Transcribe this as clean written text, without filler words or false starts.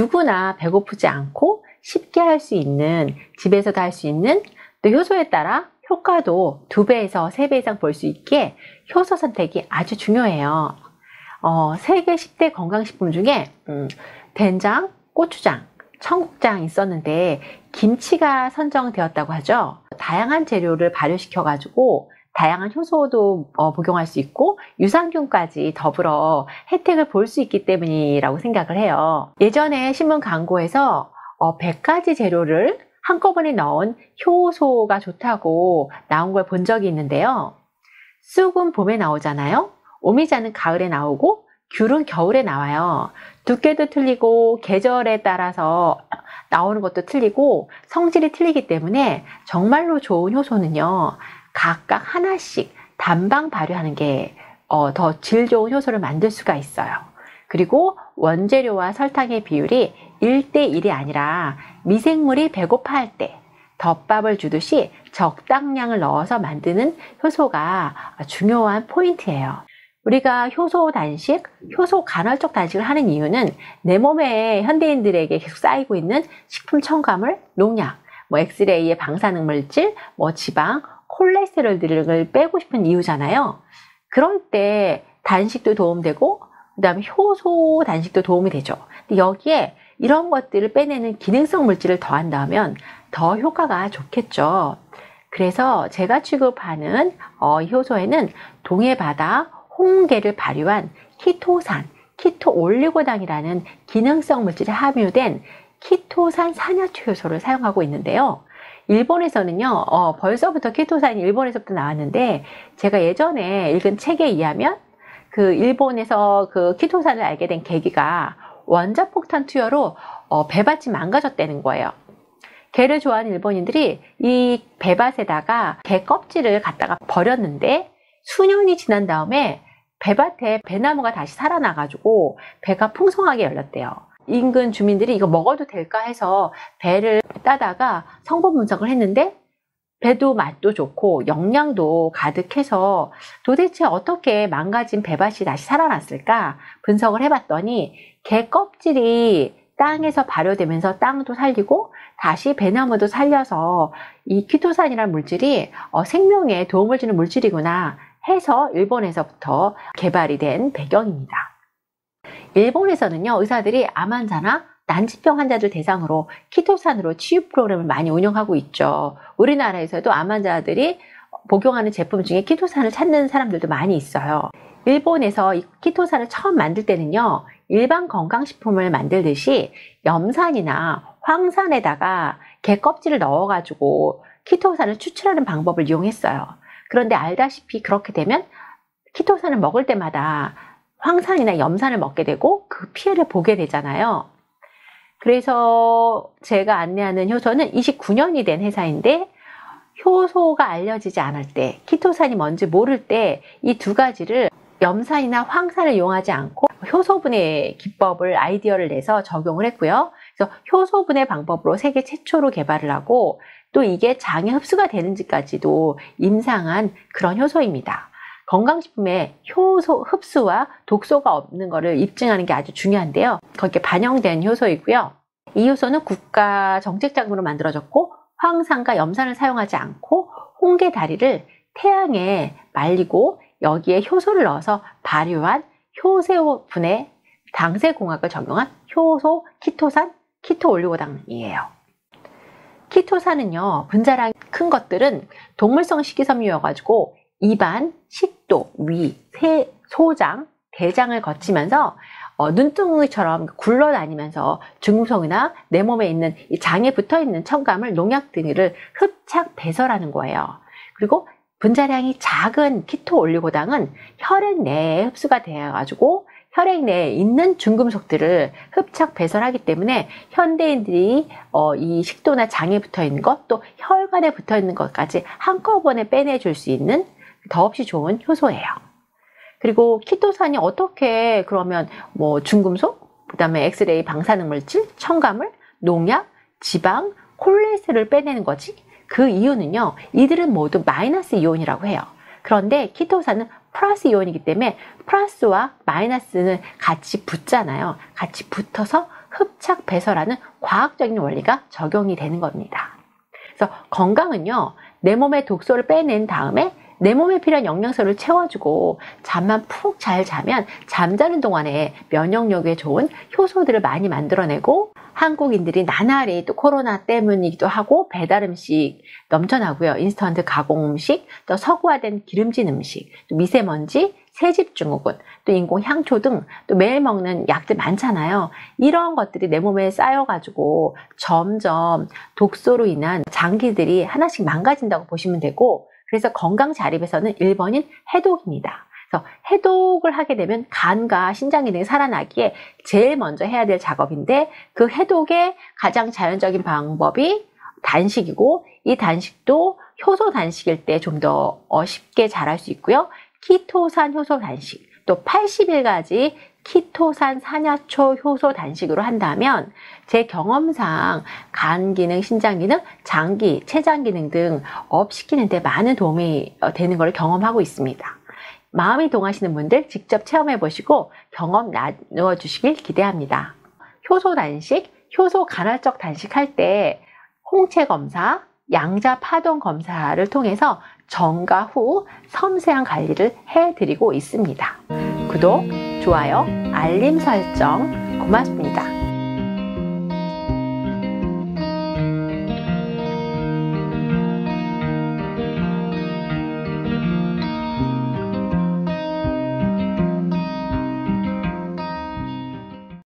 누구나 배고프지 않고 쉽게 할 수 있는, 집에서도 할 수 있는, 또 효소에 따라 효과도 2배에서 3배 이상 볼 수 있게 효소 선택이 아주 중요해요. 세계 10대 건강식품 중에 된장, 고추장, 청국장 있었는데 김치가 선정되었다고 하죠. 다양한 재료를 발효시켜 가지고 다양한 효소도 복용할 수 있고 유산균까지 더불어 혜택을 볼 수 있기 때문이라고 생각을 해요. 예전에 신문 광고에서 100가지 재료를 한꺼번에 넣은 효소가 좋다고 나온 걸 본 적이 있는데요. 쑥은 봄에 나오잖아요. 오미자는 가을에 나오고 귤은 겨울에 나와요. 두께도 틀리고 계절에 따라서 나오는 것도 틀리고 성질이 틀리기 때문에 정말로 좋은 효소는요, 각각 하나씩 단방 발효하는 게 더 질 좋은 효소를 만들 수가 있어요. 그리고 원재료와 설탕의 비율이 1대1이 아니라 미생물이 배고파할 때 덮밥을 주듯이 적당량을 넣어서 만드는 효소가 중요한 포인트예요. 우리가 효소 단식, 효소 간헐적 단식을 하는 이유는 내 몸에 현대인들에게 계속 쌓이고 있는 식품 첨가물, 농약, 엑스레이의 방사능 물질, 지방, 콜레스테롤 등을 빼고 싶은 이유잖아요. 그럴 때 단식도 도움되고 그 다음에 효소 단식도 도움이 되죠. 근데 여기에 이런 것들을 빼내는 기능성 물질을 더한다면 더 효과가 좋겠죠. 그래서 제가 취급하는 효소에는 동해바다 홍게를 발효한 키토산, 키토올리고당이라는 기능성 물질이 함유된 키토산 산화초 효소를 사용하고 있는데요. 일본에서는요, 벌써부터 키토산이 일본에서부터 나왔는데, 제가 예전에 읽은 책에 의하면 그 일본에서 그 키토산을 알게 된 계기가 원자폭탄 투여로 배밭이 망가졌다는 거예요. 게를 좋아하는 일본인들이 이 배밭에다가 게 껍질을 갖다가 버렸는데 수년이 지난 다음에 배밭에 배나무가 다시 살아나가지고 배가 풍성하게 열렸대요. 인근 주민들이 이거 먹어도 될까 해서 배를 따다가 성분 분석을 했는데 배도 맛도 좋고 영양도 가득해서 도대체 어떻게 망가진 배밭이 다시 살아났을까 생각을 해봤더니 게 껍질이 땅에서 발효되면서 땅도 살리고 다시 배나무도 살려서 이 키토산이라는 물질이 생명에 도움을 주는 물질이구나 해서 일본에서부터 개발이 된 배경입니다. 일본에서는요, 의사들이 암 환자나 난치병 환자들 대상으로 키토산으로 치유 프로그램을 많이 운영하고 있죠. 우리나라에서도 암 환자들이 복용하는 제품 중에 키토산을 찾는 사람들도 많이 있어요. 일본에서 이 키토산을 처음 만들 때는요, 일반 건강식품을 만들듯이 염산이나 황산에다가 게 껍질을 넣어가지고 키토산을 추출하는 방법을 이용했어요. 그런데 알다시피 그렇게 되면 키토산을 먹을 때마다 황산이나 염산을 먹게 되고 그 피해를 보게 되잖아요. 그래서 제가 안내하는 효소는 29년이 된 회사인데 효소가 알려지지 않을 때, 키토산이 뭔지 모를 때 이 두 가지를 염산이나 황산을 이용하지 않고 효소분해 기법을 아이디어를 내서 적용을 했고요. 그래서 효소분해 방법으로 세계 최초로 개발을 하고 또 이게 장에 흡수가 되는지까지도 임상한 그런 효소입니다. 건강식품에 효소 흡수와 독소가 없는 것을 입증하는 게 아주 중요한데요. 거기에 반영된 효소이고요. 이 효소는 국가 정책작물로 만들어졌고 황산과 염산을 사용하지 않고 홍게 다리를 태양에 말리고 여기에 효소를 넣어서 발효한 효소분해 당세공학을 적용한 효소 키토산, 키토올리고당이에요. 키토산은요, 분자량이 큰 것들은 동물성 식이섬유여가지고 입안, 식도, 위, 소장, 대장을 거치면서 눈덩이처럼 굴러다니면서 중금속이나 내 몸에 있는 이 장에 붙어있는 첨가물, 농약 등을 흡착 배설하는 거예요. 그리고 분자량이 작은 키토올리고당은 혈액 내에 흡수가 되어가지고 혈액 내에 있는 중금속들을 흡착 배설하기 때문에 현대인들이 이 식도나 장에 붙어있는 것, 또 혈관에 붙어있는 것까지 한꺼번에 빼내줄 수 있는 더없이 좋은 효소예요. 그리고 키토산이 어떻게 그러면 중금속, 그 다음에 엑스레이 방사능 물질, 첨가물, 농약, 지방, 콜레스테롤을 빼내는 거지? 그 이유는요, 이들은 모두 마이너스 이온이라고 해요. 그런데 키토산은 플러스 이온이기 때문에 플러스와 마이너스는 같이 붙잖아요. 같이 붙어서 흡착 배설하는 과학적인 원리가 적용이 되는 겁니다. 그래서 건강은요, 내 몸의 독소를 빼낸 다음에 내 몸에 필요한 영양소를 채워주고 잠만 푹 잘 자면 잠자는 동안에 면역력에 좋은 효소들을 많이 만들어내고, 한국인들이 나날이 또 코로나 때문이기도 하고 배달 음식 넘쳐나고요. 인스턴트 가공 음식, 또 서구화된 기름진 음식, 또 미세먼지, 새집 증후군, 또 인공 향초 등 또 매일 먹는 약들 많잖아요. 이런 것들이 내 몸에 쌓여가지고 점점 독소로 인한 장기들이 하나씩 망가진다고 보시면 되고, 그래서 건강 자립에서는 1번인 해독입니다. 그래서 해독을 하게 되면 간과 신장 기능이 살아나기에 제일 먼저 해야 될 작업인데, 그 해독의 가장 자연적인 방법이 단식이고, 이 단식도 효소 단식일 때 좀 더 쉽게 잘할 수 있고요. 키토산 효소 단식, 또 80일까지 키토산 산야초 효소 단식으로 한다면 제 경험상 간 기능, 신장 기능, 장기, 췌장 기능 등 업 시키는데 많은 도움이 되는 걸 경험하고 있습니다. 마음이 동하시는 분들 직접 체험해 보시고 경험 나누어 주시길 기대합니다. 효소 단식, 효소 간헐적 단식할 때 홍채 검사, 양자 파동 검사를 통해서 전과 후 섬세한 관리를 해드리고 있습니다. 구독, 좋아요, 알림 설정 고맙습니다.